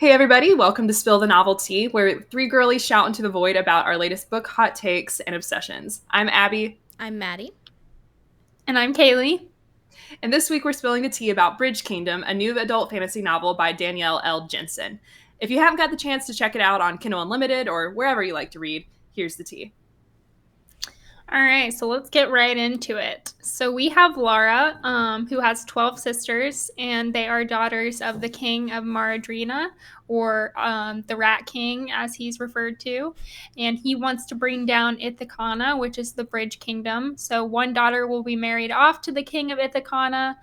Hey everybody, welcome to Spill the Novelty, where three girlies shout into the void about our latest book, hot takes, and obsessions. I'm Abby, I'm Maddie. And I'm Kaylee. and this week we're spilling the tea about Bridge Kingdom, a new adult fantasy novel by Danielle L. Jensen. If you haven't got the chance to check it out on Kindle Unlimited or wherever you like to read, here's the tea. All right, so let's get right into it. So we have Laura, who has 12 sisters, and they are daughters of the King of Maradrina, or the Rat King, as he's referred to. And he wants to bring down Ithacana, which is the Bridge Kingdom. So one daughter will be married off to the King of Ithacana.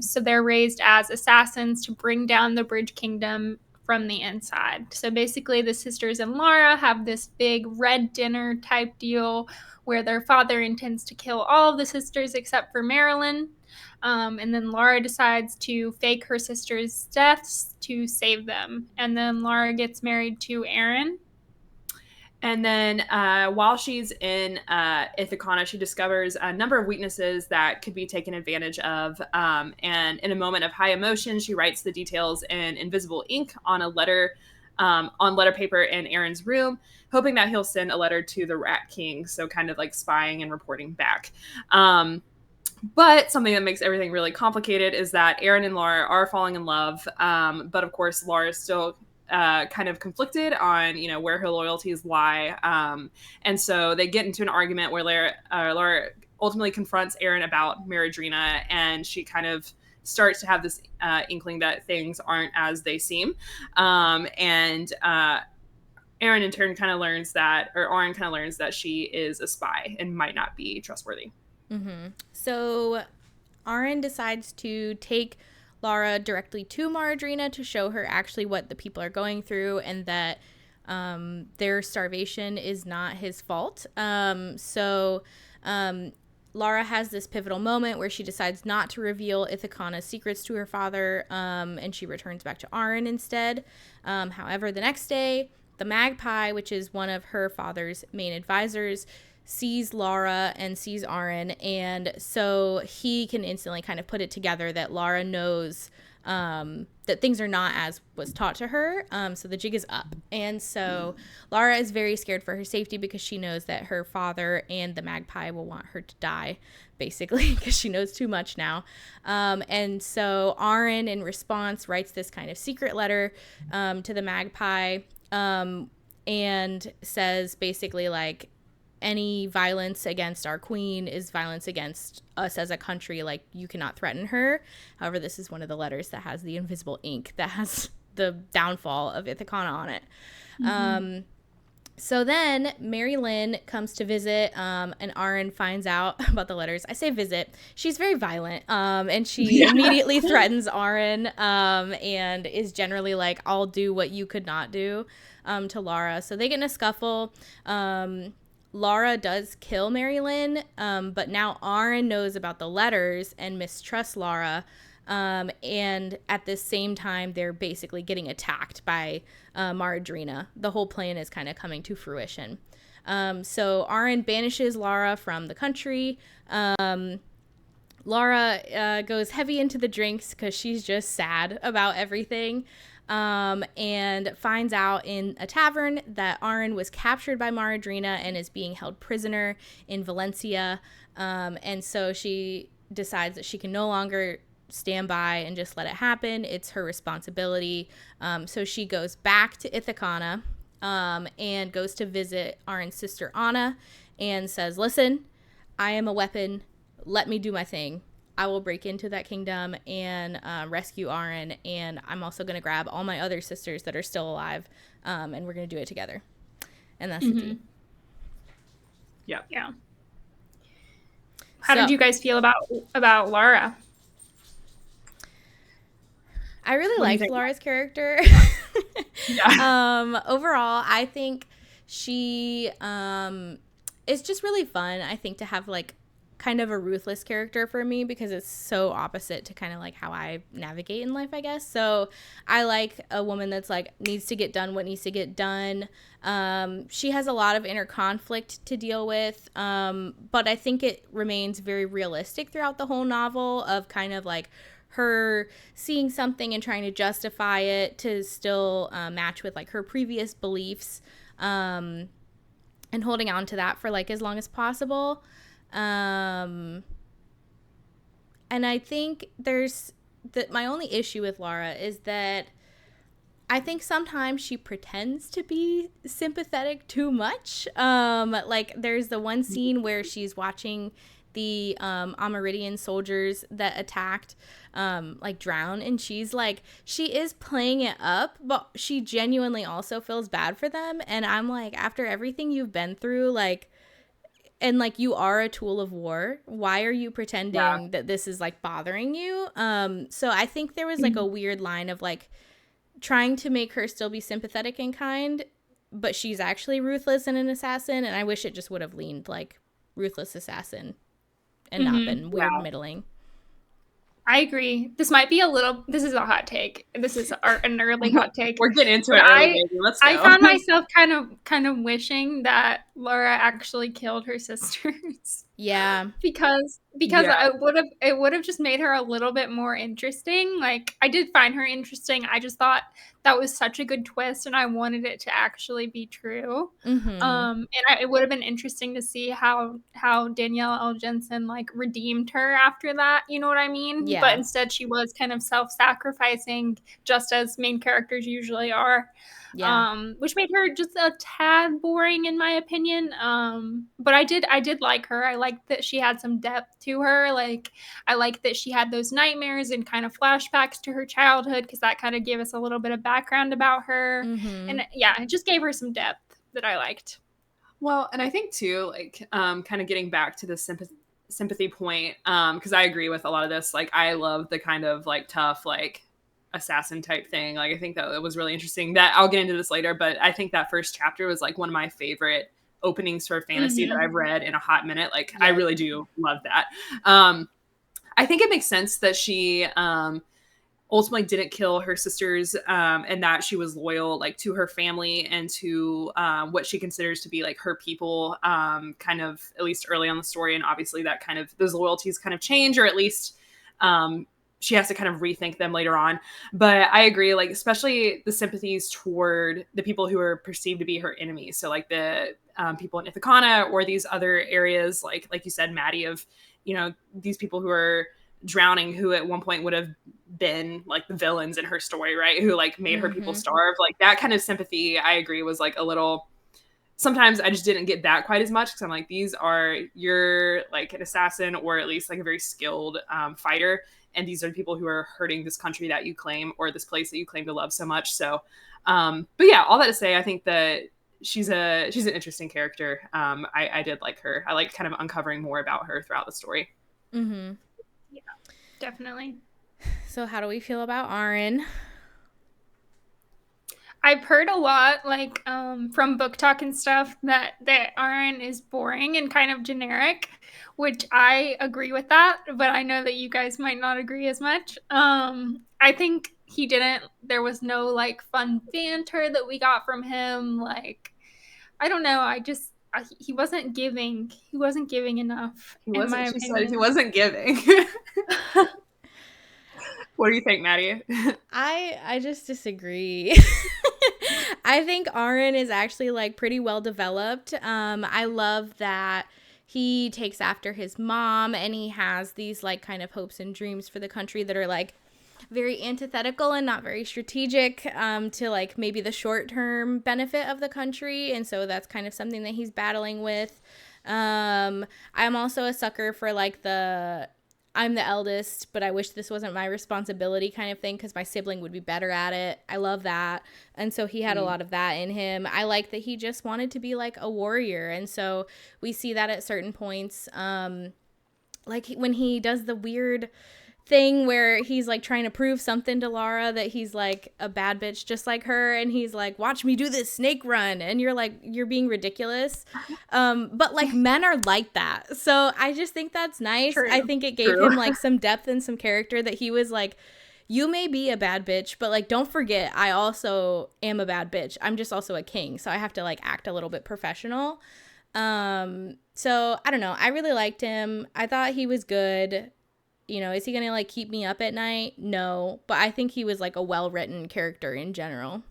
So they're raised as assassins to bring down the Bridge Kingdom from the inside. So basically, the sisters and Laura have this big red dinner type deal where their father intends to kill all of the sisters except for Marilyn. And then Laura decides to fake her sisters' deaths to save them. And then Laura gets married to Aaron. And then while she's in Ithacana, she discovers a number of weaknesses that could be taken advantage of. And in a moment of high emotion, she writes the details in invisible ink on a letter on letter paper in Aaron's room, hoping that he'll send a letter to the Rat King. So kind of like spying and reporting back. But something that makes everything really complicated is that Aaron and Laura are falling in love. But of course, Laura is still kind of conflicted on, where her loyalties lie. And so they get into an argument where Laura ultimately confronts Aaron about Maradrina, and she kind of starts to have this inkling that things aren't as they seem. And Aaron in turn kind of learns that, or Aaron kind of learns that she is a spy and might not be trustworthy. Mm-hmm. So Aaron decides to take Laura directly to Maradrina to show her actually what the people are going through and that their starvation is not his fault. Laura has this pivotal moment where she decides not to reveal Ithacana's secrets to her father, and she returns back to Aaron instead. However, the next day, the Magpie, which is one of her father's main advisors, sees Laura and sees Aaron, and so he can instantly kind of put it together that Laura knows that things are not as was taught to her, so the jig is up. And so Laura is very scared for her safety because she knows that her father and the Magpie will want her to die, basically, because she knows too much now. And so Aaron, in response, writes this kind of secret letter to the Magpie, and says basically like, any violence against our queen is violence against us as a country. Like, you cannot threaten her. However, this is one of the letters that has the invisible ink that has the downfall of Ithacana on it. Mm-hmm. So then Mary Lynn comes to visit, and Aaron finds out about the letters. I say visit. She's very violent, and she immediately threatens Aaron, and is generally like, I'll do what you could not do, to Laura. So they get in a scuffle. Laura does kill Mary Lynn, but now Aaron knows about the letters and mistrusts Laura. And at the same time, they're basically getting attacked by Maradrina. The whole plan is kind of coming to fruition. So Aaron banishes Laura from the country. Laura goes heavy into the drinks because she's just sad about everything. And finds out in a tavern that Aaron was captured by Maradrina and is being held prisoner in Valencia. And so she decides that she can no longer stand by and just let it happen. It's her responsibility. So she goes back to Ithacana, and goes to visit Aaron's sister Anna and says, listen, I am a weapon. Let me do my thing. I will break into that kingdom and rescue Aaron, and I'm also going to grab all my other sisters that are still alive, and we're going to do it together. And that's the tea. Yeah. How did you guys feel about Laura? I really liked Laura's character. Overall, I think she is just really fun. I think to have like kind of a ruthless character for me because it's so opposite to kind of like how I navigate in life, I guess. So I like a woman that's like needs to get done what needs to get done. She has a lot of inner conflict to deal with, but I think it remains very realistic throughout the whole novel of kind of like her seeing something and trying to justify it to still match with like her previous beliefs, and holding on to that for like as long as possible. And I think there's my only issue with Lara is that I think sometimes she pretends to be sympathetic too much. Like there's the one scene where she's watching the Amerindian soldiers that attacked like drown, and she's like, she is playing it up, but she genuinely also feels bad for them. And I'm like, after everything you've been through, like, and like you are a tool of war, why are you pretending that this is like bothering you? So I think there was like a weird line of like trying to make her still be sympathetic and kind, but she's actually ruthless and an assassin, and I wish it just would have leaned like ruthless assassin and not been weird middling. I agree. This is a hot take. This is an early hot take. We're getting into it early, baby. Let's go. I found myself kind of wishing that Laura actually killed her sisters. Yeah. because it would have just made her a little bit more interesting. Like, I did find her interesting. I just thought that was such a good twist, and I wanted it to actually be true. It would have been interesting to see how Danielle L. Jensen like redeemed her after that. You know what I mean? Yeah. But instead, she was kind of self-sacrificing, just as main characters usually are. Yeah. Which made her just a tad boring in my opinion. But I did like her. I liked that she had some depth to her. Like, I liked that she had those nightmares and kind of flashbacks to her childhood, because that kind of gave us a little bit of background about her. And yeah, it just gave her some depth that I liked. Well, and I think too, like, kind of getting back to the sympathy point, because I agree with a lot of this. Like, I love the kind of like tough, like, assassin type thing. Like, I think that it was really interesting. That I'll get into this later, but I think that first chapter was like one of my favorite openings for fantasy that I've read in a hot minute. Like, I really do love that. I think it makes sense that she ultimately didn't kill her sisters, and that she was loyal like to her family and to what she considers to be like her people, kind of at least early on the story. And obviously that kind of, those loyalties kind of change, or at least she has to kind of rethink them later on. But I agree, like, especially the sympathies toward the people who are perceived to be her enemies. So like the people in Ithaca or these other areas, like you said, Maddie, of, you know, these people who are drowning, who at one point would have been like the villains in her story, right? Who like made her people starve. Like, that kind of sympathy, I agree, was like a little, sometimes I just didn't get that quite as much, because I'm like, you're like an assassin, or at least like a very skilled fighter. And these are people who are hurting this country that you claim, or this place that you claim to love so much. So, but yeah, all that to say, I think that she's an interesting character. I did like her. I like kind of uncovering more about her throughout the story. Yeah, definitely. So how do we feel about Aaron? I've heard a lot, like, from book talk and stuff, that Aaron is boring and kind of generic, which I agree with that, but I know that you guys might not agree as much. I think there was no, like, fun banter that we got from him. Like, I don't know, he wasn't giving enough, in my opinion. He wasn't giving. What do you think, Maddie? I just disagree. I think Aaron is actually like pretty well developed. I love that he takes after his mom, and he has these like kind of hopes and dreams for the country that are like very antithetical and not very strategic to like maybe the short-term benefit of the country. And so that's kind of something that he's battling with. I'm also a sucker for like I'm the eldest, but I wish this wasn't my responsibility kind of thing, because my sibling would be better at it. I love that. And so he had a lot of that in him. I like that he just wanted to be like a warrior. And so we see that at certain points. Like when he does the weird thing where he's like trying to prove something to Lara, that he's like a bad bitch just like her, and he's like, watch me do this snake run, and you're like, you're being ridiculous. But like men are like that, so I just think that's nice. True. I think it gave him like some depth and some character, that he was like, you may be a bad bitch, but like don't forget, I also am a bad bitch. I'm just also a king, so I have to like act a little bit professional. So I don't know, I really liked him. I thought he was good. You know, is he gonna like keep me up at night? No, but I think he was like a well-written character in general.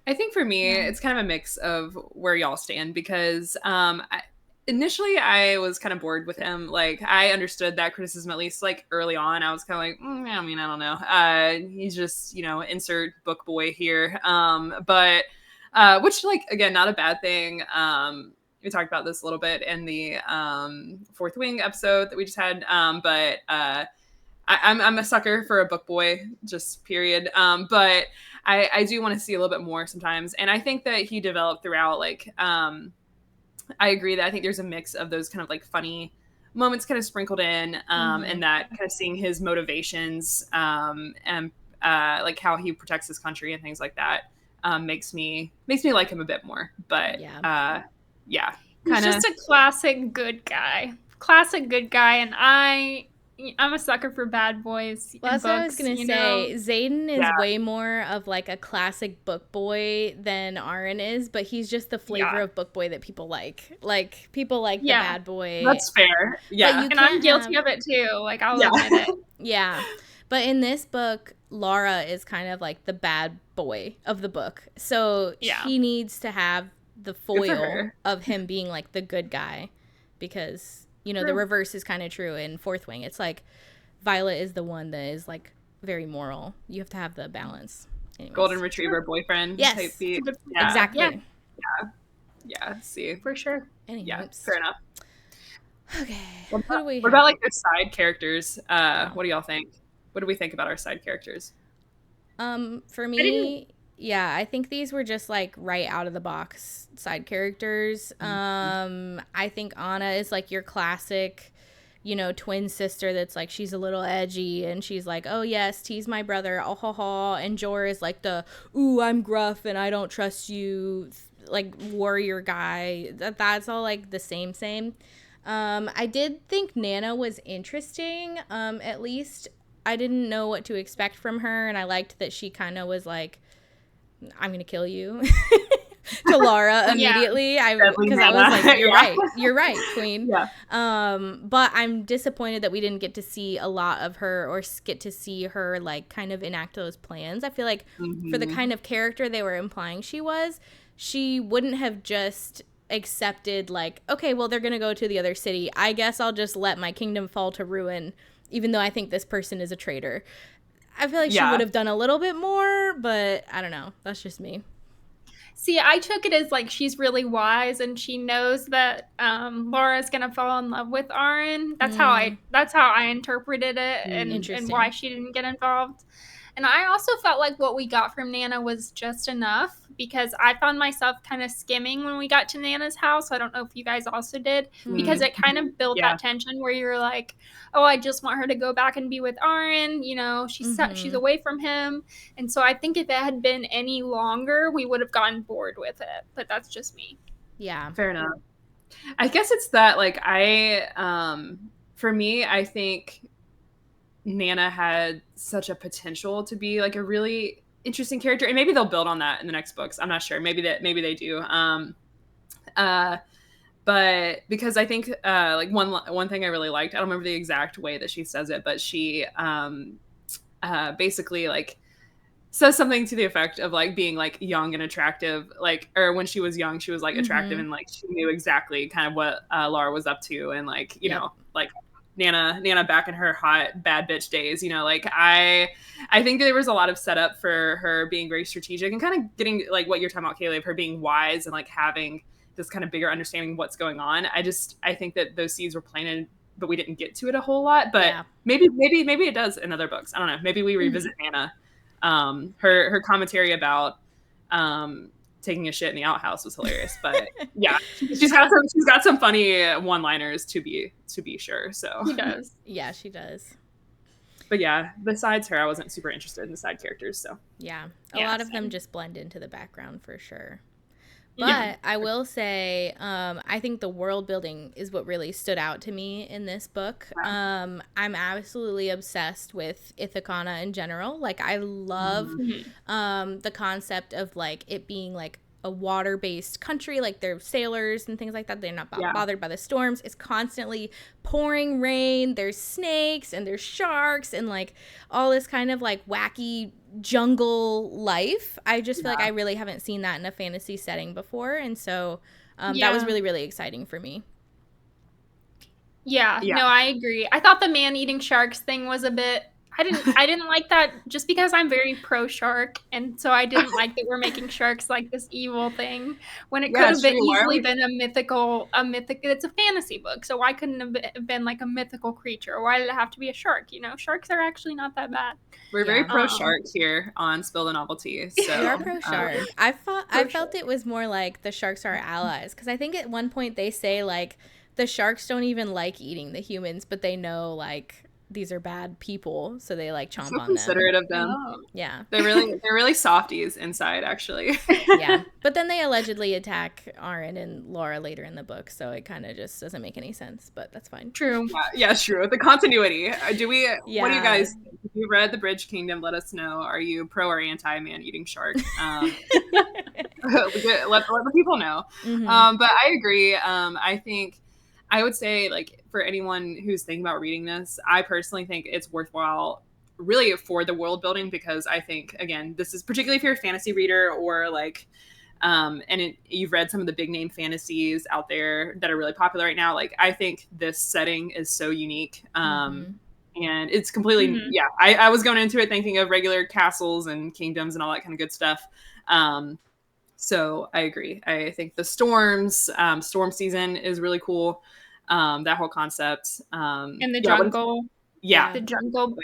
I think for me, it's kind of a mix of where y'all stand because initially I was kind of bored with him. Like I understood that criticism at least like early on. I was kind of like, I mean, I don't know. He's just insert book boy here. But which like again, not a bad thing. We talked about this a little bit in the Fourth Wing episode that we just had. But I'm a sucker for a book boy, just period. But I do want to see a little bit more sometimes, and I think that he developed throughout. Like, I agree that I think there's a mix of those kind of like funny moments kind of sprinkled in, and that kind of seeing his motivations, and like how he protects his country and things like that, makes me like him a bit more. But yeah, he's just a classic good guy, and I'm a sucker for bad boys. Well, that's what I was going to say. Xaden is way more of like a classic book boy than Aaron is, but he's just the flavor of book boy that people like. Like, people like the bad boy. That's fair. Yeah. And I'm guilty of it too. Like, I'll admit it. Yeah. But in this book, Laura is kind of like the bad boy of the book. So he needs to have the foil of him being like the good guy because... the reverse is kind of true in Fourth Wing. It's like Violet is the one that is like very moral. You have to have the balance. Anyways. Golden retriever boyfriend. Yes. Type beat. Yeah. Exactly. Yeah. See. For sure. Anyways. Yeah. Fair enough. Okay. What about like the side characters? What do y'all think? What do we think about our side characters? For me, I think these were just like right out of the box side characters. I think Anna is like your classic, twin sister that's like, she's a little edgy and she's like, oh yes, tease my brother, oh ha ha. And Jor is like the, ooh, I'm gruff and I don't trust you, like warrior guy. That's all like the same. I did think Nana was interesting. At least I didn't know what to expect from her, and I liked that she kind of was like, I'm gonna kill you to Laura immediately. Because I was like, you're right, queen. But I'm disappointed that we didn't get to see a lot of her or get to see her like kind of enact those plans. I feel like for the kind of character they were implying she wouldn't have just accepted like, okay, well, they're gonna go to the other city, I guess I'll just let my kingdom fall to ruin, even though I think this person is a traitor. I feel like she would have done a little bit more, but I don't know. That's just me. See, I took it as like she's really wise and she knows that Laura's gonna fall in love with Aaron. That's how I interpreted it, and why she didn't get involved. And I also felt like what we got from Nana was just enough, because I found myself kind of skimming when we got to Nana's house. I don't know if you guys also did, because it kind of built that tension where you're like, oh, I just want her to go back and be with Aaron. She's away from him. And so I think if it had been any longer, we would have gotten bored with it. But that's just me. Yeah. Fair enough. I guess it's that, like, for me, I think Nana had such a potential to be like a really interesting character, and maybe they'll build on that in the next books. I'm not sure. Maybe they do. But because I think like one thing I really liked, I don't remember the exact way that she says it, but she basically like says something to the effect of like being like young and attractive, like, or when she was young, she was like attractive and like she knew exactly kind of what Laura was up to, and like, you know, like Nana back in her hot bad bitch days, like I think there was a lot of setup for her being very strategic and kind of getting like what you're talking about, Kaylee, of her being wise and like having this kind of bigger understanding of what's going on. I think that those seeds were planted, but we didn't get to it a whole lot. But maybe it does in other books. I don't know. Maybe we revisit Nana. Her commentary about taking a shit in the outhouse was hilarious. But yeah, she's got some funny one-liners to be sure. So she does. Yeah, she does. But yeah, besides her, I wasn't super interested in the side characters. So yeah, a lot of them just blend into the background for sure. But I will say, I think the world building is what really stood out to me in this book. I'm absolutely obsessed with Ithacana in general. Like, I love the concept of, like, it being, like, a water-based country, like they're sailors and things like that. They're not bothered by the storms. It's constantly pouring rain. There's snakes and there's sharks and like all this kind of like wacky jungle life. I just feel like I really haven't seen that in a fantasy setting before, and so that was really, really exciting for me. Yeah, no, I agree. I thought the man-eating sharks thing was a bit. I didn't like that just because I'm very pro shark, and so I didn't like that we're making sharks like this evil thing when it could have been easily been a mythical. It's a fantasy book, so why couldn't it have been like a mythical creature? Why did it have to be a shark? You know, sharks are actually not that bad. We're very pro shark here on Spill the Novelty. So we are pro shark. I felt it was more like the sharks are our allies, because I think at one point they say like the sharks don't even like eating the humans, but they know like these are bad people, so they like chomp on considerate of them. Yeah, they're really softies inside, actually. Yeah, but then they allegedly attack Aaron and Laura later in the book, so it kind of just doesn't make any sense, but that's fine. True. Yeah, true. The continuity. What do you guys, if you read The Bridge Kingdom, let us know. Are you pro or anti man-eating shark? Let the people know. But I agree. I think I would say, like, for anyone who's thinking about reading this, I personally think it's worthwhile really for the world building, because I think, again, this is particularly if you're a fantasy reader or like, you've read some of the big name fantasies out there that are really popular right now. Like, I think this setting is so unique. And it's completely, I was going into it thinking of regular castles and kingdoms and all that kind of good stuff. So I agree. I think the storm season is really cool. That whole concept. And the jungle. The jungle.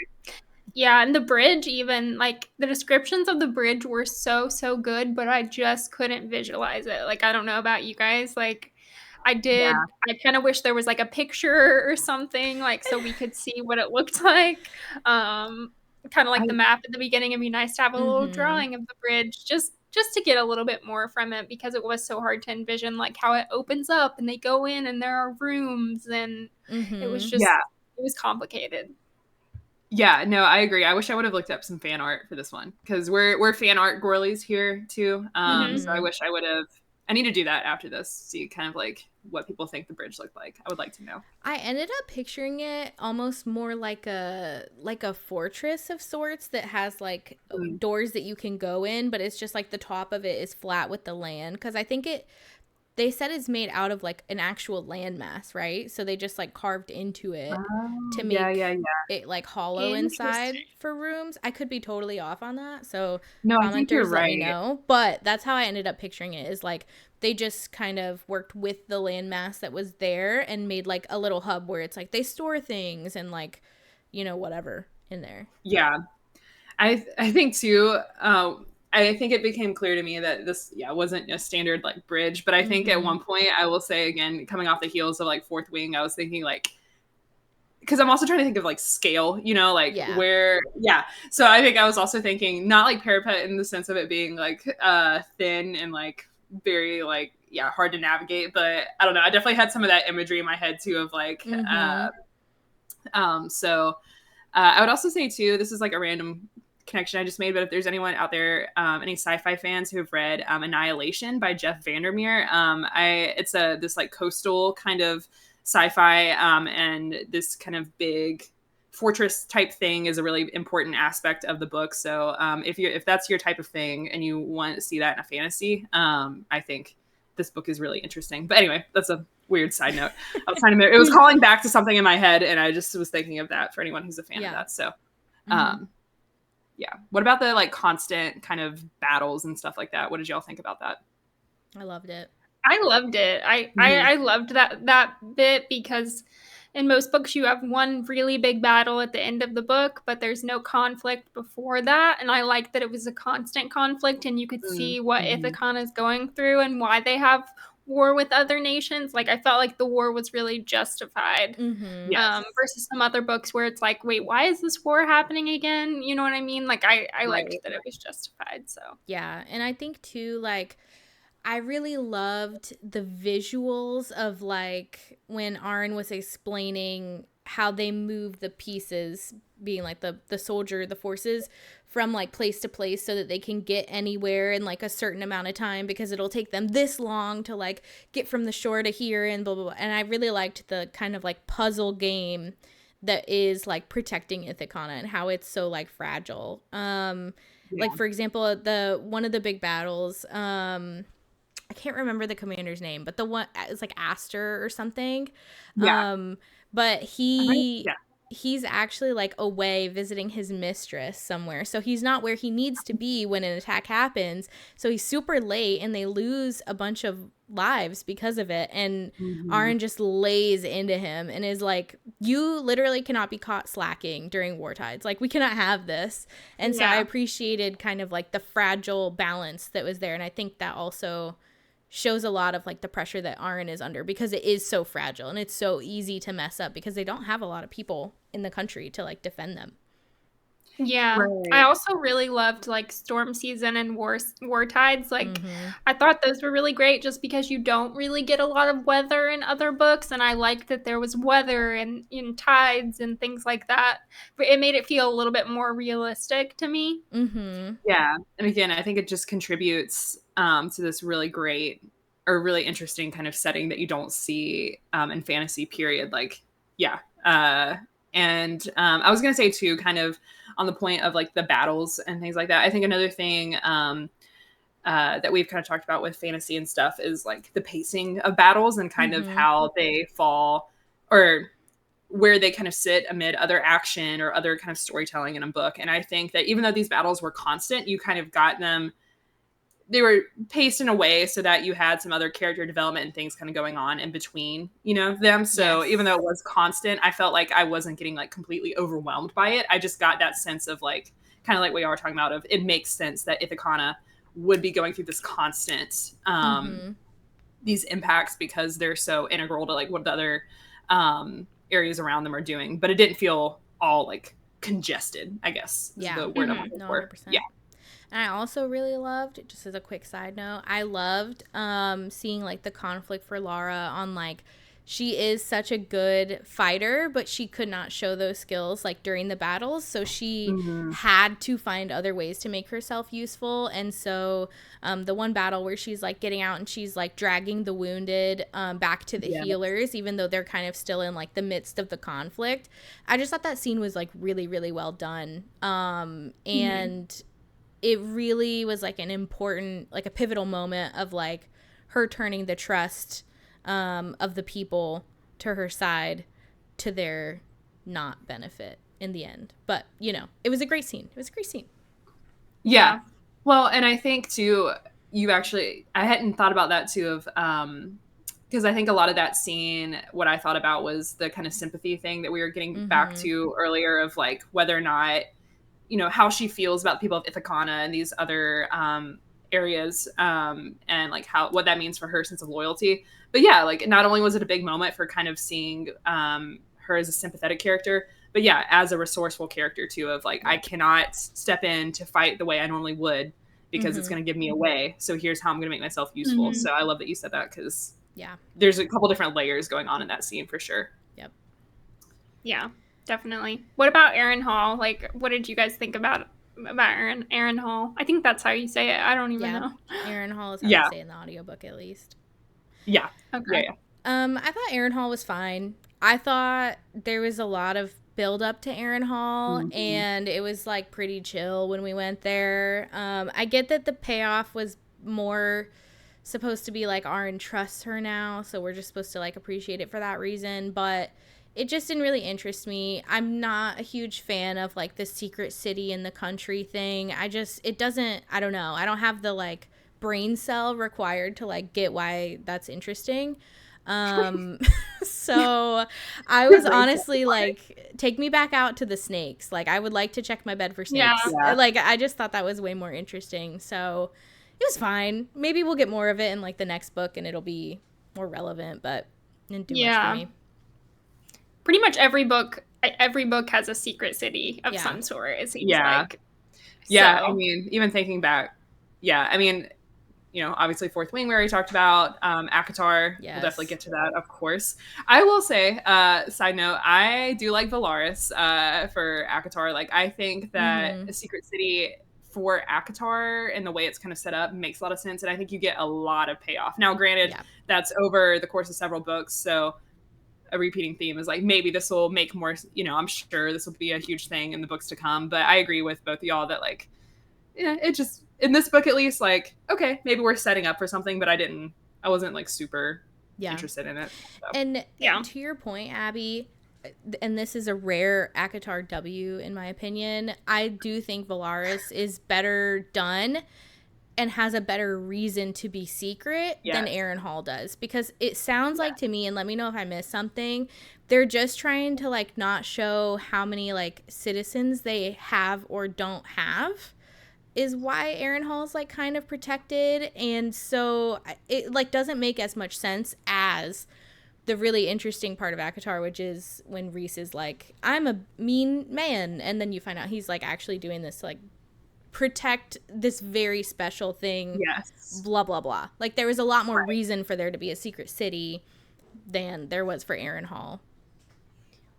Yeah, and the bridge, even like the descriptions of the bridge were so good, but I just couldn't visualize it. Like, I don't know about you guys. Like, I kind of wish there was like a picture or something, like, so we could see what it looked like. Kind of like the map at the beginning. It'd be nice to have a little drawing of the bridge, just to get a little bit more from it, because it was so hard to envision like how it opens up and they go in and there are rooms, and it was just it was complicated. Yeah, no, I agree. I wish I would have looked up some fan art for this one, because we're fan art gworlies here too. So I wish I would have. I need to do that after this, see kind of like what people think the bridge looked like. I would like to know. I ended up picturing it almost more like a fortress of sorts that has like doors that you can go in, but it's just like the top of it is flat with the land, because I think they said it's made out of like an actual landmass, right? So they just like carved into it to make it like hollow inside for rooms. I could be totally off on that, so commenters let me know. But that's how I ended up picturing it, is like they just kind of worked with the landmass that was there and made like a little hub where it's like they store things and like, you know, whatever in there. Yeah, I think too. I think it became clear to me that this, wasn't a standard like bridge, but I think at one point, I will say again, coming off the heels of like Fourth Wing, I was thinking like, because I'm also trying to think of like scale, you know, like where, So I think I was also thinking not like parapet in the sense of it being like thin and like very like, hard to navigate, but I don't know. I definitely had some of that imagery in my head too of like, so I would also say too, this is like a random connection I just made, but if there's anyone out there, any sci-fi fans who have read Annihilation by Jeff Vandermeer, it's this like coastal kind of sci-fi, and this kind of big fortress type thing is a really important aspect of the book. So if that's your type of thing and you want to see that in a fantasy, I think this book is really interesting. But anyway, that's a weird side note. It was calling back to something in my head, and I just was thinking of that for anyone who's a fan of that. So what about the like constant kind of battles and stuff like that? What did y'all think about that? I loved it. I loved it. I loved that bit, because in most books you have one really big battle at the end of the book, but there's no conflict before that. And I liked that it was a constant conflict, and you could see what Ithaca is going through and why they have war with other nations. Like, I felt like the war was really justified, versus some other books where it's like, wait, why is this war happening again? You know what I mean? Like, I liked that it was justified. So yeah, and I think too, like, I really loved the visuals of like when Aaron was explaining how they move the pieces, being like the soldier, the forces, from like place to place so that they can get anywhere in like a certain amount of time, because it'll take them this long to like get from the shore to here and blah blah blah. And I really liked the kind of like puzzle game that is like protecting Ithaca and how it's so like fragile. Yeah. Like for example, the one of the big battles, I can't remember the commander's name, but the one, it's like Aster or something. Yeah. But Yeah. he's actually like away visiting his mistress somewhere. So he's not where he needs to be when an attack happens. So he's super late and they lose a bunch of lives because of it. And Mhm. Arryn just lays into him and is like, you literally cannot be caught slacking during war tides. Like, we cannot have this. And so I Yeah. appreciated kind of like the fragile balance that was there. And I think that also shows a lot of like the pressure that Arryn is under, because it is so fragile and it's so easy to mess up because they don't have a lot of people in the country to like defend them. Yeah. I Right. also really loved like storm season and war tides. Like Mm-hmm. I thought those were really great just because you don't really get a lot of weather in other books, and I liked that there was weather and in tides and things like that. But it made it feel a little bit more realistic to me. Mm-hmm. Yeah. And again, I think it just contributes to this really great or really interesting kind of setting that you don't see in fantasy, period. Like, yeah. And I was going to say, too, kind of on the point of like the battles and things like that. I think another thing that we've kind of talked about with fantasy and stuff is like the pacing of battles and kind of Mm-hmm. how they fall, or where they kind of sit amid other action or other kind of storytelling in a book. And I think that even though these battles were constant, you kind of got them, they were paced in a way so that you had some other character development and things kind of going on in between, them. So even though Yes. it was constant, I felt like I wasn't getting like completely overwhelmed by it. I just got that sense of like, kind of like what you were talking about, of it makes sense that Ithacana would be going through this constant, Mm-hmm. these impacts, because they're so integral to like what the other areas around them are doing. But it didn't feel all like congested, I guess is Yeah. the word I'm Mhm. looking No, for. Yeah. 100%. And I also really loved, just as a quick side note, I loved seeing like the conflict for Lara on like, she is such a good fighter, but she could not show those skills like during the battles. So she Mm-hmm. had to find other ways to make herself useful. And so the one battle where she's like getting out and she's like dragging the wounded back to the Yeah. healers, even though they're kind of still in like the midst of the conflict. I just thought that scene was like really, really well done. Mhm. And it really was like an important, like a pivotal moment of like her turning the trust of the people to her side to their not benefit in the end. But, it was a great scene. It was a great scene. Yeah. Yeah. Well, and I think too, I hadn't thought about that too, of, because I think a lot of that scene, what I thought about was the kind of sympathy thing that we were getting back Mm-hmm. to earlier, of like whether or not, how she feels about the people of Ithacana and these other areas, and like what that means for her sense of loyalty. But yeah, like not only was it a big moment for kind of seeing her as a sympathetic character, but yeah, as a resourceful character too, of like, I Yep. cannot step in to fight the way I normally would because it's Mm-hmm. going to give me away. So here's how I'm going to make myself useful. Mhm. So I love that you said that, because Yeah. there's a couple different layers going on in that scene for sure. Yep. Yeah, definitely. What about Aaron Hall? Like, what did you guys think about Aaron Hall? I think that's how you say it. I don't even Yeah. know. Aaron Hall is how they Yeah. say it in the audiobook, at least. Yeah. Yeah. Okay. Yeah. I thought Aaron Hall was fine. I thought there was a lot of build up to Aaron Hall, Mm-hmm. and it was like pretty chill when we went there. I get that the payoff was more supposed to be like Aaron trusts her now, so we're just supposed to like appreciate it for that reason, but it just didn't really interest me. I'm not a huge fan of like the secret city in the country thing. It doesn't, I don't know. I don't have the like brain cell required to like get why that's interesting. Um, so I was Brain cell honestly required. like, take me back out to the snakes. Like, I would like to check my bed for Yeah. snakes. Yeah. Like, I just thought that was way more interesting. So it was fine. Maybe we'll get more of it in like the next book and it'll be more relevant, but it didn't do much for Yeah. me. Pretty much every book has a secret city of Yeah. some sort, it seems Yeah. like. Yeah. I So, mean, even thinking back, yeah. I mean, obviously Fourth Wing we already talked about. Akatar, we'll definitely Yes. get to that, of course. I will say, side note, I do like Valaris for Akatar. Like, I think that Mm-hmm. a secret city for Akatar and the way it's kind of set up makes a lot of sense, and I think you get a lot of payoff. Now, granted, Yeah. that's over the course of several books, so a repeating theme is like maybe this will make more. I'm sure this will be a huge thing in the books to come. But I agree with both of y'all that like, yeah, it just in this book at least, like, okay, maybe we're setting up for something, but I wasn't like super Yeah. interested in it. So. And Yeah. to your point, Abby, and this is a rare Akatar W in my opinion, I do think Valaris is better done and has a better reason to be secret than Yes. Aaron Hall does, because it sounds like to me, and let me know if I missed something, they're just trying to like not show how many like citizens they have or don't have is why Aaron Hall's like kind of protected. And so it like doesn't make as much sense as the really interesting part of Akatar, which is when Reese is like, I'm a mean man, and then you find out he's like actually doing this to like protect this very special thing. Yes. Blah blah blah. Like there was a lot more reason for there to be a secret city than there was for Aaron Hall.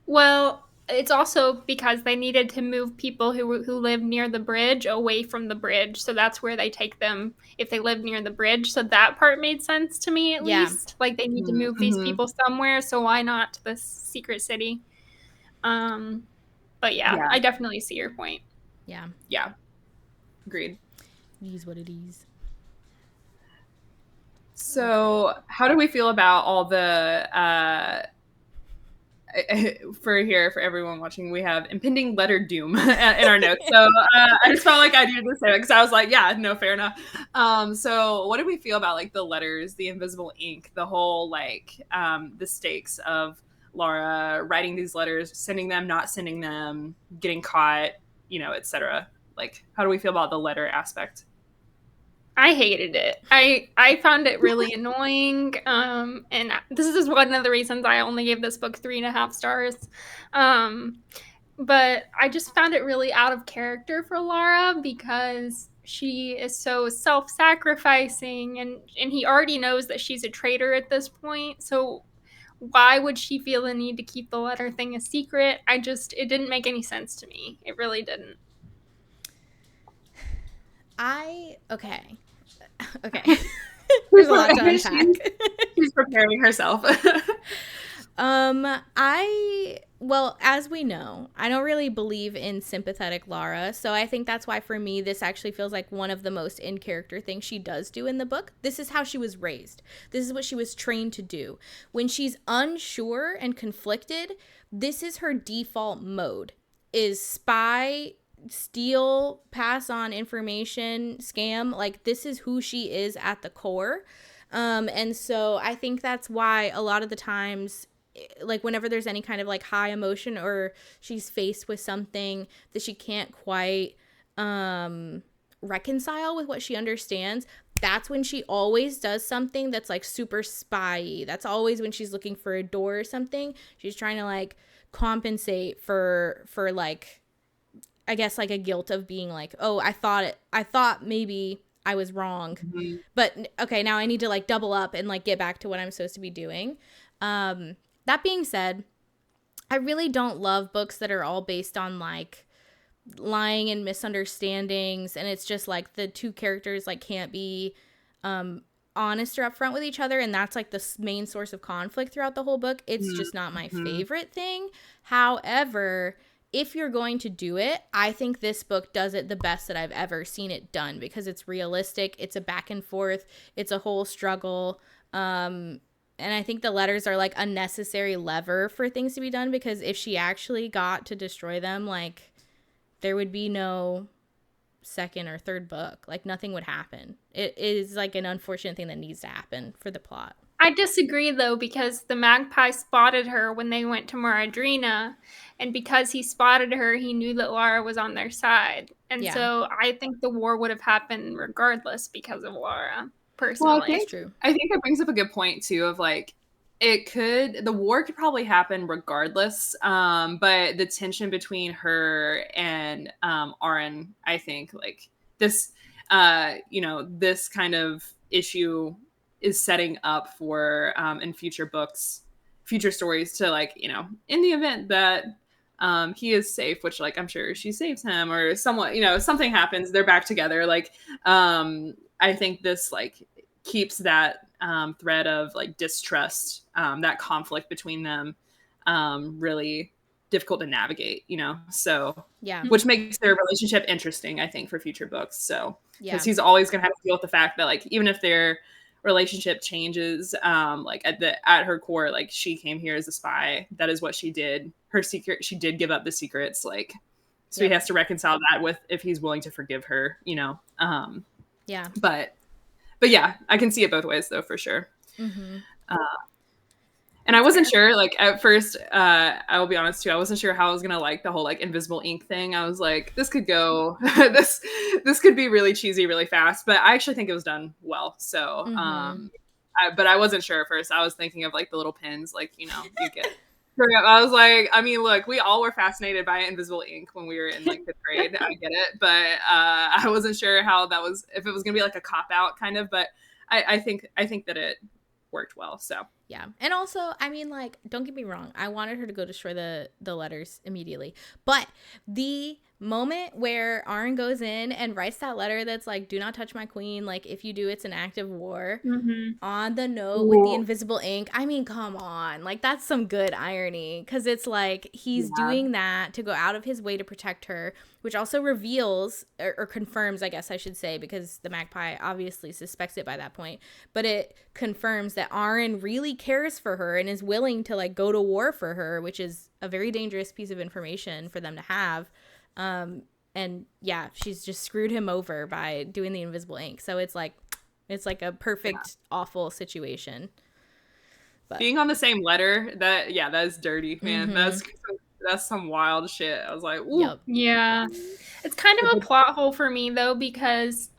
Well, it's also because they needed to move people who live near the bridge away from the bridge. So that's where they take them if they live near the bridge. So that part made sense to me at least. Like they need to move these people somewhere, so why not to the secret city? But yeah, I definitely see your point. Yeah. Yeah. Agreed. It is what it is. So, how do we feel about all the for everyone watching, we have impending letter doom in our notes. So I just felt like I needed to say it because I was like, yeah, no, fair enough. So what do we feel about like the letters, the invisible ink, the whole like the stakes of Laura writing these letters, sending them, not sending them, getting caught, etc. Like, how do we feel about the letter aspect? I hated it. I found it really annoying. And this is one of the reasons I only gave this book 3.5 stars. But I just found it really out of character for Laura because she is so self-sacrificing, and he already knows that she's a traitor at this point. So why would she feel the need to keep the letter thing a secret? It didn't make any sense to me. It really didn't. Okay. There's a lot to unpack. She's preparing herself. Well, as we know, I don't really believe in sympathetic Lara, so I think that's why for me this actually feels like one of the most in character things she does do in the book. This is how she was raised. This is what she was trained to do. When she's unsure and conflicted, this is her default mode. Is spy, steal, pass on information, scam. Like this is who she is at the core. And so I think that's why a lot of the times, like whenever there's any kind of like high emotion or she's faced with something that she can't quite reconcile with what she understands, that's when she always does something that's like super spy-y. That's always when she's looking for a door or something. She's trying to like compensate for like, I guess like a guilt of being like, oh, I thought maybe I was wrong, but okay, now I need to like double up and like get back to what I'm supposed to be doing. That being said, I really don't love books that are all based on like lying and misunderstandings, and it's just like the two characters like can't be honest or upfront with each other, and that's like the main source of conflict throughout the whole book. It's just not my favorite thing. However, if you're going to do it, I think this book does it the best that I've ever seen it done because it's realistic, it's a back and forth, it's a whole struggle. And I think the letters are like a necessary lever for things to be done, because if she actually got to destroy them, like there would be no second or third book. Like nothing would happen. It is like an unfortunate thing that needs to happen for the plot. I disagree though, because the magpie spotted her when they went to Maradrina, and because he spotted her, he knew that Lara was on their side. And so I think the war would have happened regardless because of Lara, personally. Well, I think that brings up a good point too of like the war could probably happen regardless. But the tension between her and Aaron, I think like this this kind of issue is setting up for in future books, future stories to like, in the event that he is safe, which like I'm sure she saves him or somewhat, something happens, they're back together. Like, I think this like keeps that thread of like distrust, that conflict between them, really difficult to navigate, so Yeah. which makes their relationship interesting, I think, for future books. So Yeah. because he's always going to have to deal with the fact that like even if their relationship changes, like at her core, like she came here as a spy, that is what she did, her secret, she did give up the secrets, like so he has to reconcile that with if he's willing to forgive her, Yeah. but yeah, I can see it both ways though, for sure. Mm-hmm. And I wasn't sure, like at first, I will be honest too, I wasn't sure how I was gonna like the whole like invisible ink thing. I was like, this could go, this could be really cheesy, really fast. But I actually think it was done well. So, Mm-hmm. but I wasn't sure at first. I was thinking of like the little pins, like you get. I was like, I mean, look, we all were fascinated by invisible ink when we were in like 5th grade. I get it, but I wasn't sure how that was, if it was gonna be like a cop out kind of. But I think that it worked well. So. Yeah. And also, I mean, like, don't get me wrong. I wanted her to go destroy the letters immediately. But the moment where Arryn goes in and writes that letter that's like, do not touch my queen. Like, if you do, it's an act of war. Mm-hmm. On the note with the invisible ink. I mean, come on. Like, that's some good irony. Because it's like he's doing that to go out of his way to protect her, which also reveals or confirms, I guess I should say, because the magpie obviously suspects it by that point. But it confirms that Arryn really cares for her and is willing to like go to war for her, which is a very dangerous piece of information for them to have. And yeah, she's just screwed him over by doing the invisible ink. So it's like a perfect awful situation. But being on the same letter, that is dirty, man. Mm-hmm. That's some wild shit. I was like, ooh. Yep. Yeah. It's kind of a plot hole for me though, because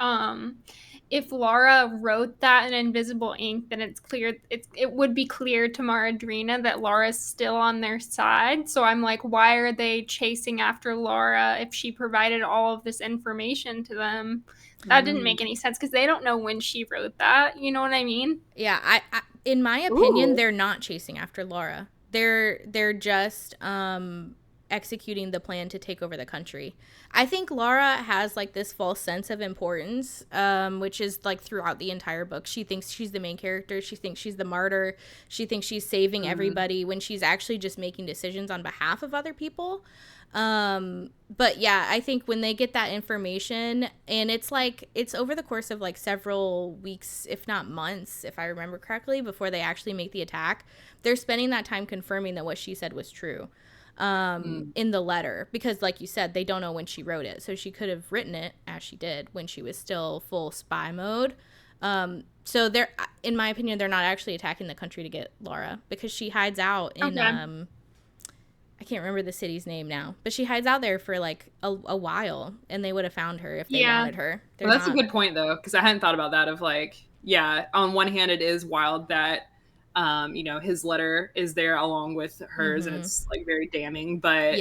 if Laura wrote that in invisible ink, then it's clear it would be clear to Maradrina that Laura's still on their side. So I'm like, why are they chasing after Laura if she provided all of this information to them? That didn't make any sense because they don't know when she wrote that. You know what I mean? Yeah, I in my opinion, they're not chasing after Laura. They're just executing the plan to take over the country. I think Laura has like this false sense of importance, which is like throughout the entire book. She thinks she's the main character. She thinks she's the martyr. She thinks she's saving everybody when she's actually just making decisions on behalf of other people. But yeah, I think when they get that information, and it's over the course of like several weeks, if not months, if I remember correctly, before they actually make the attack, they're spending that time confirming that what she said was true. In the letter, because like you said, they don't know when she wrote it, so she could have written it as she did when she was still full spy mode. So they're, in my opinion, they're not actually attacking the country to get Laura, because she hides out in I can't remember the city's name now, but she hides out there for like a while, and they would have found her if they wanted her. Well, that's a good point though, because I hadn't thought about that. Of like, on one hand, it is wild that his letter is there along with hers, and it's like very damning. But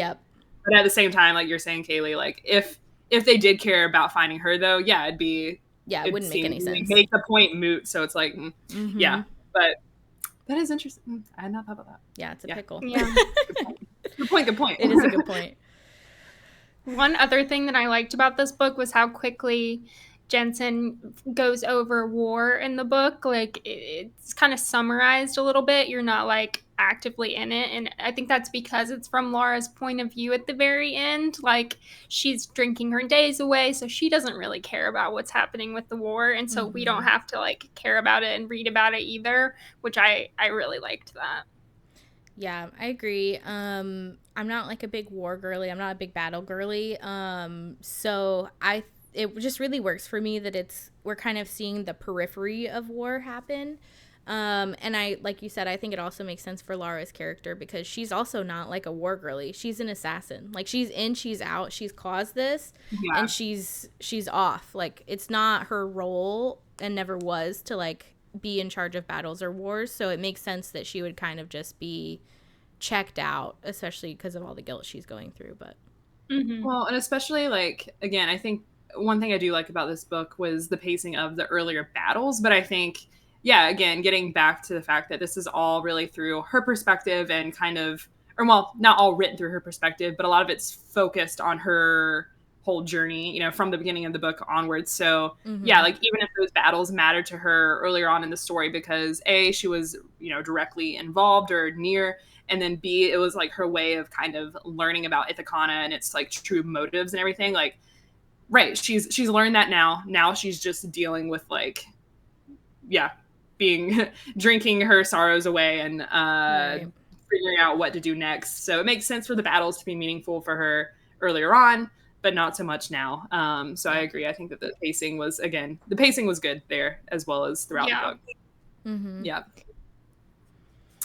but at the same time, like you're saying, Kaylee, like if they did care about finding her, though, it'd be it wouldn't make any sense. Make the point moot. So it's like, but that is interesting. I had not thought about that. Yeah, it's a pickle. Yeah, good point. It is a good point. One other thing that I liked about this book was how quickly Jensen goes over war in the book. Like it's kind of summarized a little bit. You're not like actively in it, and I think that's because it's from Laura's point of view at the very end. Like she's drinking her days away, so she doesn't really care about what's happening with the war, and so we don't have to like care about it and read about it either, which I really liked that. Yeah, I agree. I'm not like a big war girly. I'm not a big battle girly. So it just really works for me that we're kind of seeing the periphery of war happen. And I, like you said, I think it also makes sense for Laura's character, because she's also not like a war girly. She's an assassin. Like she's in, she's out. She's caused this, and she's off. Like it's not her role, and never was, to like be in charge of battles or wars. So it makes sense that she would kind of just be checked out, especially because of all the guilt she's going through. But well, and especially like, again, I think one thing I do like about this book was the pacing of the earlier battles. But I think, yeah, again, getting back to the fact that this is all really through her perspective and kind of, or well, not all written through her perspective, but a lot of it's focused on her whole journey, you know, from the beginning of the book onwards. So yeah, like even if those battles mattered to her earlier on in the story because A, she was, you know, directly involved or near, and then B, it was like her way of kind of learning about Ithacana and its like true motives and everything. Like, right, she's learned that now. Now she's just dealing with like, yeah, being drinking her sorrows away and Right. figuring out what to do next. So it makes sense for the battles to be meaningful for her earlier on, but not so much now. So I Yeah. agree. I think that the pacing was good there as well as throughout the book. Yeah.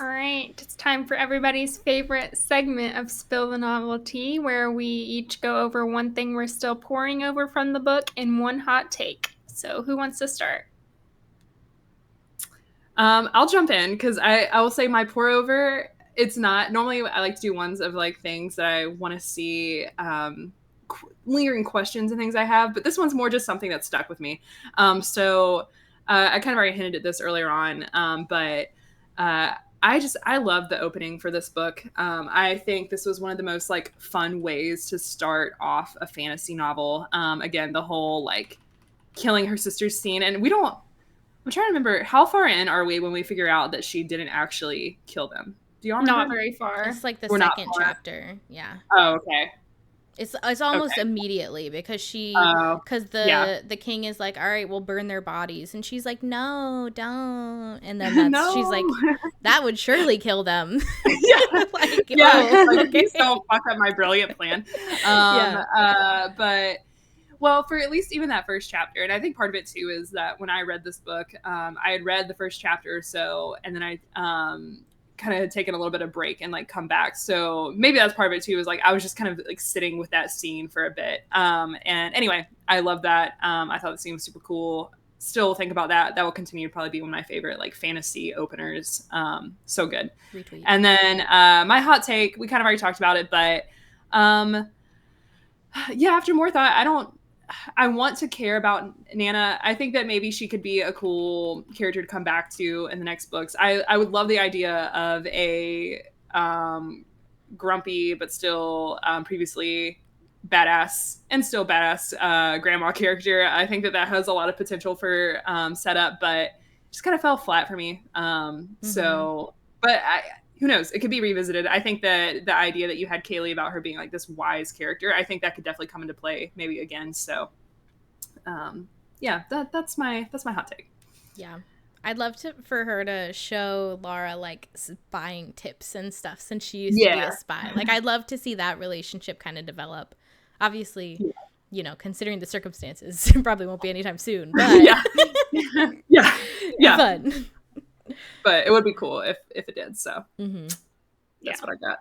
All right, it's time for everybody's favorite segment of Spill the Novelty, where we each go over one thing we're still pouring over from the book and one hot take. So who wants to start? I'll jump in because I will say my pour over. It's not normally I like to do ones of like things that I want to see, lingering questions and things I have, but this one's more just something that stuck with me. So I kind of already hinted at this earlier on, but I love the opening for this book. I think this was one of the most like fun ways to start off a fantasy novel. Again, the whole like killing her sister's scene, and we don't. I'm trying to remember how far in are we when we figure out that she didn't actually kill them. Do y'all remember? Not very far. It's like the We're not second far. chapter. Yeah. Oh, okay. It's almost Okay. immediately because Yeah. the king is like, all right, we'll burn their bodies, and she's like, no, don't, and then No. she's like, that would surely kill them. Yeah. Like, Yeah. oh, Like, okay. please don't fuck up my brilliant plan. But well, for at least even that first chapter, and I think part of it too is that when I read this book, I had read the first chapter or so, and then I kind of had taken a little bit of break and like come back. So maybe that's part of it too. Is like I was just kind of like sitting with that scene for a bit. And anyway, I love that. I thought the scene was super cool. Still think about that. That will continue to probably be one of my favorite like fantasy openers. So good. Retweet. And then my hot take, we kind of already talked about it, but yeah, after more thought, I want to care about Nana. I think that maybe she could be a cool character to come back to in the next books. I would love the idea of a grumpy but still previously badass and still badass grandma character. I think that has a lot of potential for setup, but just kind of fell flat for me. So, but who knows? It could be revisited. I think that the idea that you had Kaylee about her being like this wise character, I think that could definitely come into play maybe again. So, yeah, that's my hot take. Yeah. I'd love for her to show Laura like spying tips and stuff since she used to be a spy. Like I'd love to see that relationship kind of develop. Obviously, you know, considering the circumstances, it probably won't be anytime soon. But yeah, fun. But it would be cool if it did. So that's what I got.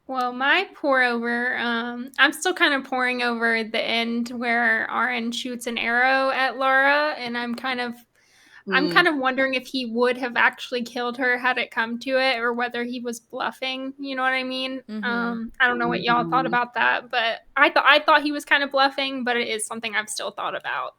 Well, my pour over, I'm still kind of pouring over the end where Aaron shoots an arrow at Laura, and I'm kind of wondering if he would have actually killed her had it come to it, or whether he was bluffing. You know what I mean? I don't know what y'all thought about that, but I thought he was kind of bluffing, but it is something I've still thought about.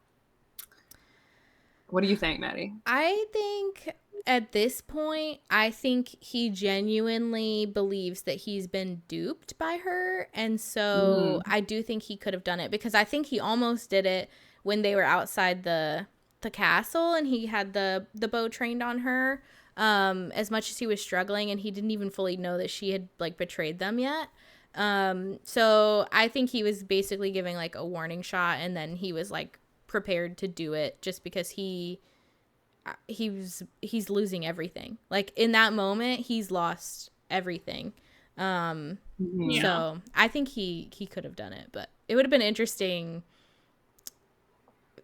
What do you think, Maddie? I think at this point, I think he genuinely believes that he's been duped by her. And so I do think he could have done it because I think he almost did it when they were outside the castle and he had the bow trained on her, as much as he was struggling, and he didn't even fully know that she had like betrayed them yet. So I think he was basically giving like a warning shot, and then he was like prepared to do it just because he's losing everything. Like in that moment, he's lost everything. So I think he could have done it, but it would have been interesting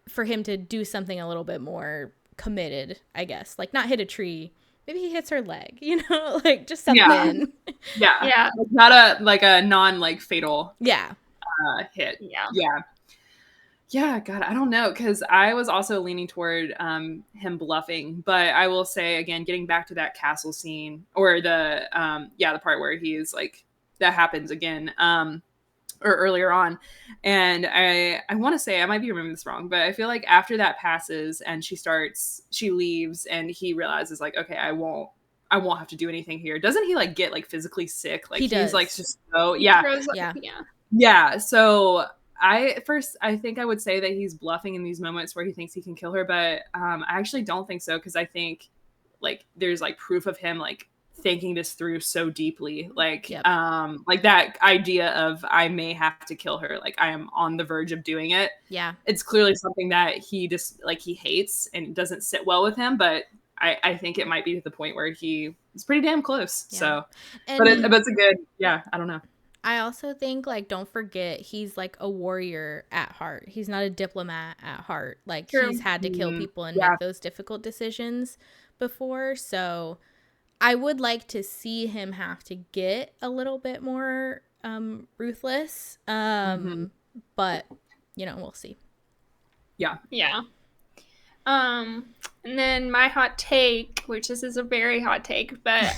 for him to do something a little bit more committed, I guess. Like not hit a tree. Maybe he hits her leg, you know, like just something. Yeah. Like not a non like fatal hit. Yeah, God, I don't know, because I was also leaning toward him bluffing, but I will say again, getting back to that castle scene or the part where he's like that happens again or earlier on. And I want to say, I might be remembering this wrong, but I feel like after that passes and she leaves and he realizes like, okay, I won't have to do anything here. Doesn't he like get like physically sick? Like He he's like does. just so, He yeah. throws up. Yeah. Yeah. Yeah. So I think I would say that he's bluffing in these moments where he thinks he can kill her, but I actually don't think so, because I think like there's like proof of him like thinking this through so deeply, Yep. like that idea of I may have to kill her, like I am on the verge of doing it. Yeah. It's clearly something that he just like he hates and doesn't sit well with him, but I think it might be to the point where he is pretty damn close. Yeah. So, And but it's a good, yeah, I don't know. I also think, like, don't forget, he's like a warrior at heart. He's not a diplomat at heart. Like, he's True. had to kill people and Yeah. make those difficult decisions before. So I would like to see him have to get a little bit more ruthless. But, you know, we'll see. Yeah. Yeah. And then my hot take, which this is a very hot take, but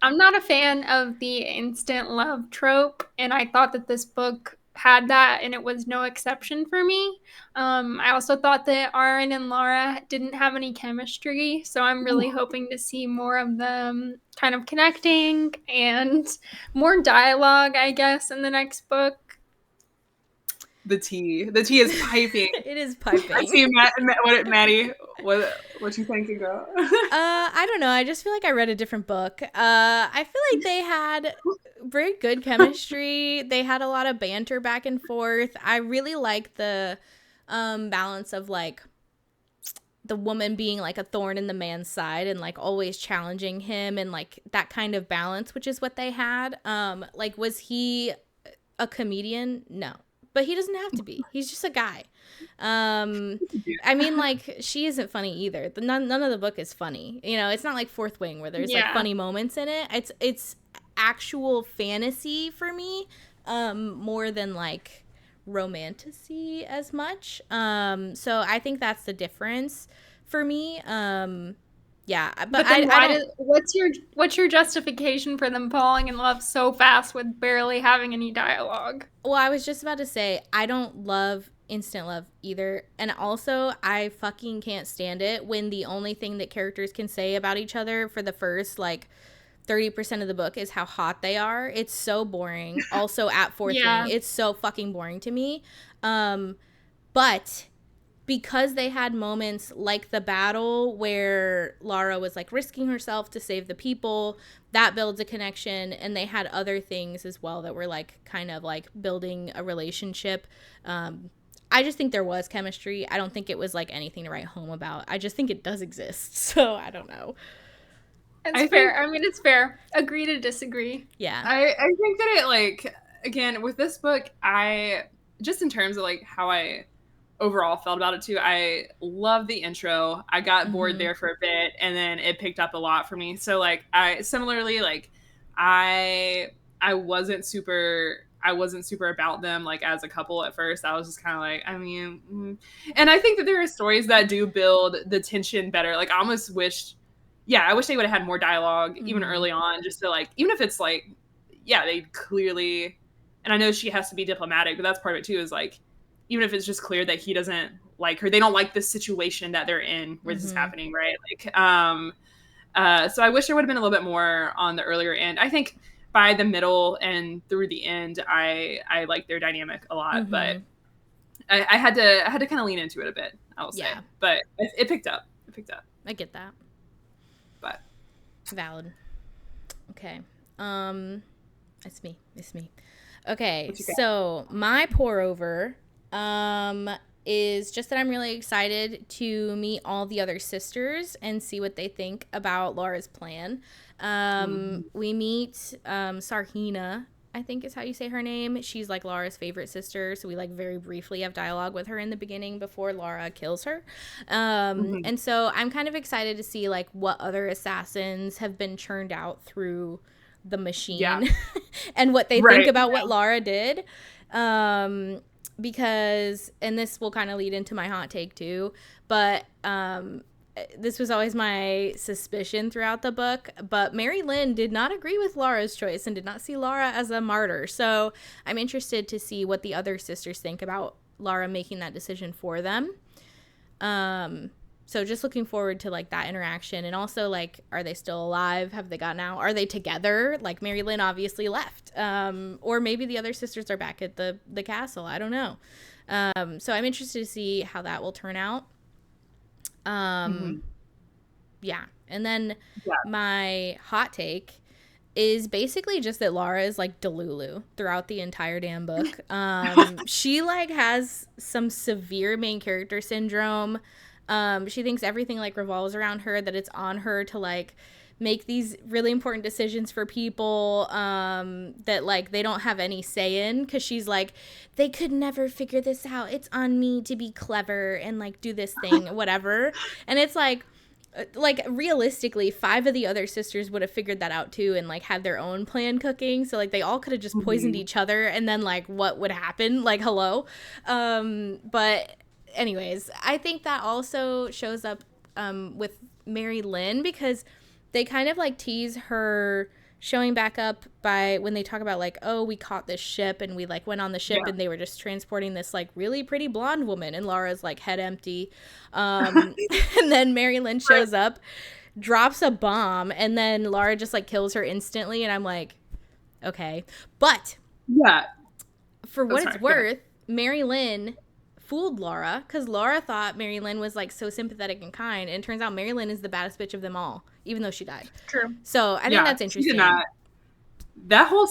I'm not a fan of the instant love trope, and I thought that this book had that, and it was no exception for me. I also thought that Aaron and Laura didn't have any chemistry, so I'm really hoping to see more of them kind of connecting and more dialogue, I guess, in the next book. The tea is piping. It is I piping. see Maddie. What you thinking, girl? I don't know. I just feel like I read a different book. I feel like they had very good chemistry. They had a lot of banter back and forth. I really like the balance of like the woman being like a thorn in the man's side and like always challenging him, and like that kind of balance, which is what they had. Like, was he a comedian? No. But he doesn't have to be. He's just a guy. I mean, like, she isn't funny either. None of the book is funny. You know, it's not like Fourth Wing where there's like funny moments in it. It's actual fantasy for me, more than like romantasy as much. So I think that's the difference for me. Yeah, but then I don't. What's your justification for them falling in love so fast with barely having any dialogue? Well, I was just about to say, I don't love instant love either. And also, I fucking can't stand it when the only thing that characters can say about each other for the first, like, 30% of the book is how hot they are. It's so boring. Also, at Fourth Wing, it's so fucking boring to me. But because they had moments like the battle where Lara was like risking herself to save the people, that builds a connection. And they had other things as well that were like kind of like building a relationship. I just think there was chemistry. I don't think it was like anything to write home about. I just think it does exist. So I don't know. It's fair. I mean, it's fair. Agree to disagree. Yeah. I think that it, like, again, with this book, I just in terms of like how I overall felt about it too, I love the intro. I got bored there for a bit, and then it picked up a lot for me. So like I similarly, like I wasn't super about them like as a couple at first. I was just kind of like, I mean, and I think that there are stories that do build the tension better. Like I almost wished, yeah, I wish they would have had more dialogue even early on, just to like, even if it's like, yeah, they clearly, and I know she has to be diplomatic, but that's part of it too, is like, even if it's just clear that he doesn't like her, they don't like the situation that they're in where this is happening, right? Like, so I wish there would have been a little bit more on the earlier end. I think by the middle and through the end, I like their dynamic a lot, but I had to kind of lean into it a bit, I will say. But it picked up. I get that. But valid. Okay. It's me. Okay, so my pour over is just that I'm really excited to meet all the other sisters and see what they think about Laura's plan. We meet Sarhina, I think is how you say her name. She's like Laura's favorite sister, so we like very briefly have dialogue with her in the beginning before Laura kills her. And so I'm kind of excited to see like what other assassins have been churned out through the machine and what they think about what Laura did. Because, and this will kind of lead into my hot take too, but this was always my suspicion throughout the book, but Mary Lynn did not agree with Laura's choice and did not see Laura as a martyr. So I'm interested to see what the other sisters think about Laura making that decision for them. So just looking forward to like that interaction, and also like, are they still alive? Have they gotten out? Are they together? Like Mary Lynn obviously left, or maybe the other sisters are back at the castle. I don't know. So I'm interested to see how that will turn out. Mm-hmm. Yeah. And then Yeah. my hot take is basically just that Laura is like Delulu throughout the entire damn book. She like has some severe main character syndrome. She thinks everything like revolves around her, that it's on her to like make these really important decisions for people that like they don't have any say in, because she's like, they could never figure this out, it's on me to be clever and like do this thing, whatever. And it's like realistically 5 of the other sisters would have figured that out too and like had their own plan cooking, so like they all could have just poisoned each other, and then like what would happen, like hello. But anyways, I think that also shows up with Mary Lynn, because they kind of like tease her showing back up by when they talk about like, oh, we caught this ship and we like went on the ship and they were just transporting this like really pretty blonde woman, and Laura's like head empty. And then Mary Lynn shows up, drops a bomb, and then Laura just like kills her instantly, and I'm like, okay. But Yeah. for what it's worth, Mary Lynn fooled Laura, because Laura thought Mary Lynn was like so sympathetic and kind, and it turns out Mary Lynn is the baddest bitch of them all, even though she died. True. So I think that's interesting. That whole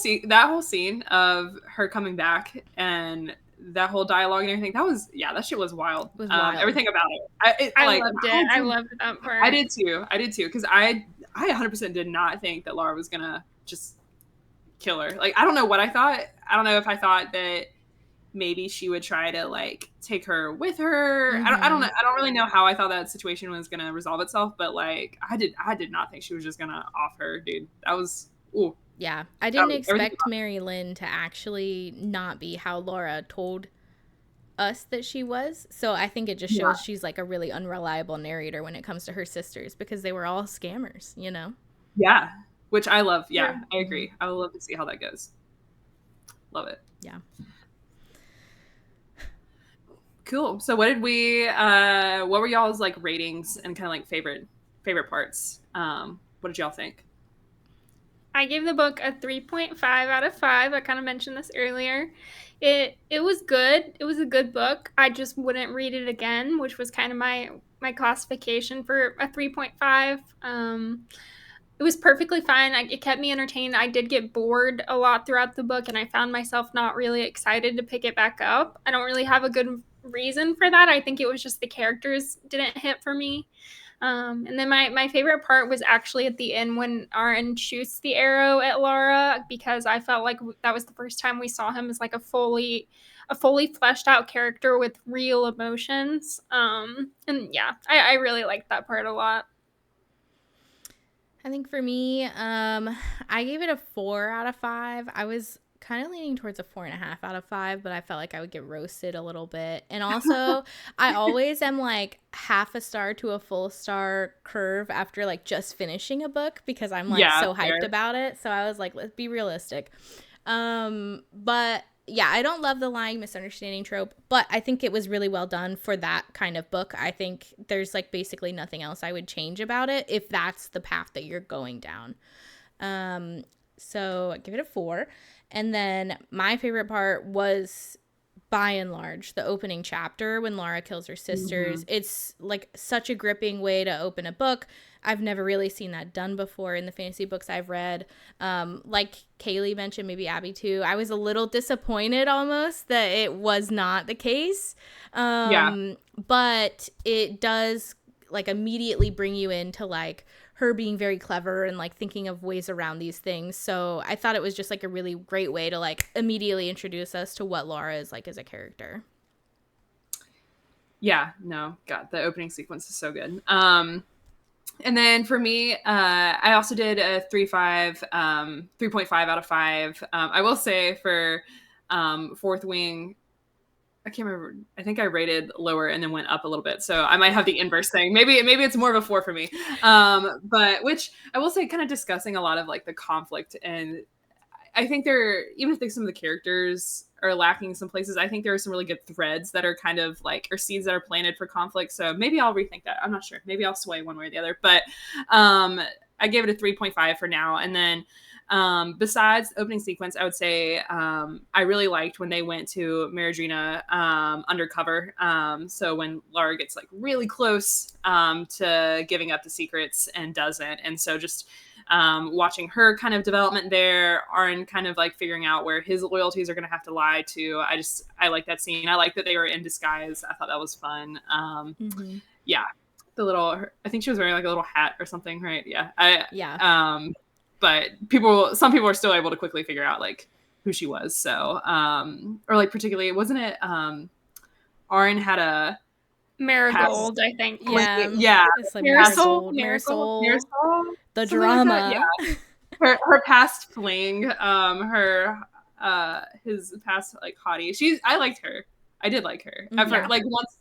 scene of her coming back and that whole dialogue and everything, that shit was wild. It was wild. Everything about it. I loved it. I loved that part. I did too, because I 100% did not think that Laura was gonna just kill her. Like, I don't know what I thought. I don't know if I thought that maybe she would try to like take her with her. Mm-hmm. I don't know. I don't really know how I thought that situation was gonna resolve itself, but like I did not think she was just gonna off her, dude. That was ooh. Yeah, I didn't expect Mary Lynn to actually not be how Laura told us that she was. So I think it just shows she's like a really unreliable narrator when it comes to her sisters, because they were all scammers, you know? Yeah, which I love. Yeah, I agree. I would love to see how that goes. Love it. Yeah. Cool. So what were y'all's like ratings and kind of like favorite parts? What did y'all think? I gave the book a 3.5 out of 5. I kind of mentioned this earlier. It was good. It was a good book. I just wouldn't read it again, which was kind of my classification for a 3.5. It was perfectly fine. It kept me entertained. I did get bored a lot throughout the book, and I found myself not really excited to pick it back up. I don't really have a good reason for that. I think it was just the characters didn't hit for me. And then my favorite part was actually at the end when Aaron shoots the arrow at Laura, because I felt like that was the first time we saw him as like a fully fleshed out character with real emotions. And yeah, I really liked that part a lot. I think for me, I gave it a 4 out of 5. I was kind of leaning towards a 4.5 out of 5, but I felt like I would get roasted a little bit. And also, I always am like half a star to a full star curve after like just finishing a book, because I'm like so hyped about it. So I was like, let's be realistic. But yeah, I don't love the lying misunderstanding trope, but I think it was really well done for that kind of book. I think there's like basically nothing else I would change about it if that's the path that you're going down. So I give it a 4. And then my favorite part was, by and large, the opening chapter when Laura kills her sisters. Mm-hmm. It's like such a gripping way to open a book. I've never really seen that done before in the fantasy books I've read. Like Kaylee mentioned, maybe Abby too, I was a little disappointed almost that it was not the case. But it does like immediately bring you into like her being very clever and like thinking of ways around these things. So I thought it was just like a really great way to like immediately introduce us to what Laura is like as a character. Yeah, no, God, the opening sequence is so good. And then for me, I also did a 3.5 out of 5. I will say for Fourth Wing, I can't remember. I think I rated lower and then went up a little bit. So I might have the inverse thing. Maybe it's more of a 4 for me. But which I will say, kind of discussing a lot of like the conflict, and I think even if some of the characters are lacking some places, I think there are some really good threads that are kind of like, or seeds that are planted for conflict. So maybe I'll rethink that. I'm not sure. Maybe I'll sway one way or the other. But I gave it a 3.5 for now. And then besides the opening sequence, I would say I really liked when they went to Maradrina undercover. So when Lara gets like really close to giving up the secrets and doesn't. And so just watching her kind of development there, Arn kind of like figuring out where his loyalties are going to have to lie to. I like that scene. I like that they were in disguise. I thought that was fun. Yeah. I think she was wearing like a little hat or something, right? Yeah. But some people are still able to quickly figure out like who she was. So, or like particularly, wasn't it, Arn had a Marigold, I think. Yeah. It's like Marisol. The Something drama. Like her past fling, his past like hottie. I liked her. I did like her. Like once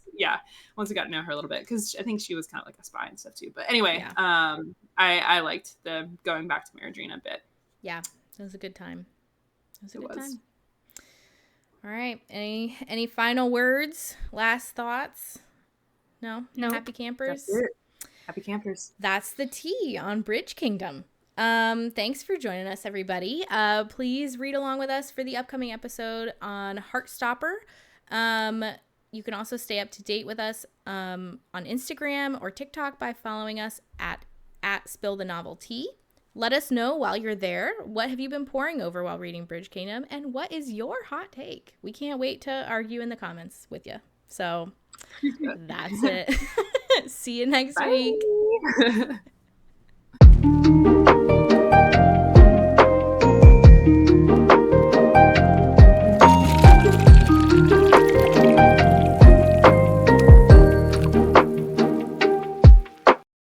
I got to know her a little bit, because I think she was kind of like a spy and stuff too. But anyway, I liked the going back to Maradrina a bit. Yeah, it was a good time. It was a good time. All right. Any final words? Last thoughts? No. Happy campers. That's it. Happy campers. That's the tea on Bridge Kingdom. Thanks for joining us, everybody. Please read along with us for the upcoming episode on Heartstopper. You can also stay up to date with us on Instagram or TikTok by following us at Spill the Novel Tea. Let us know while you're there, what have you been poring over while reading Bridge Kingdom, and what is your hot take? We can't wait to argue in the comments with you. So that's it. See you next week.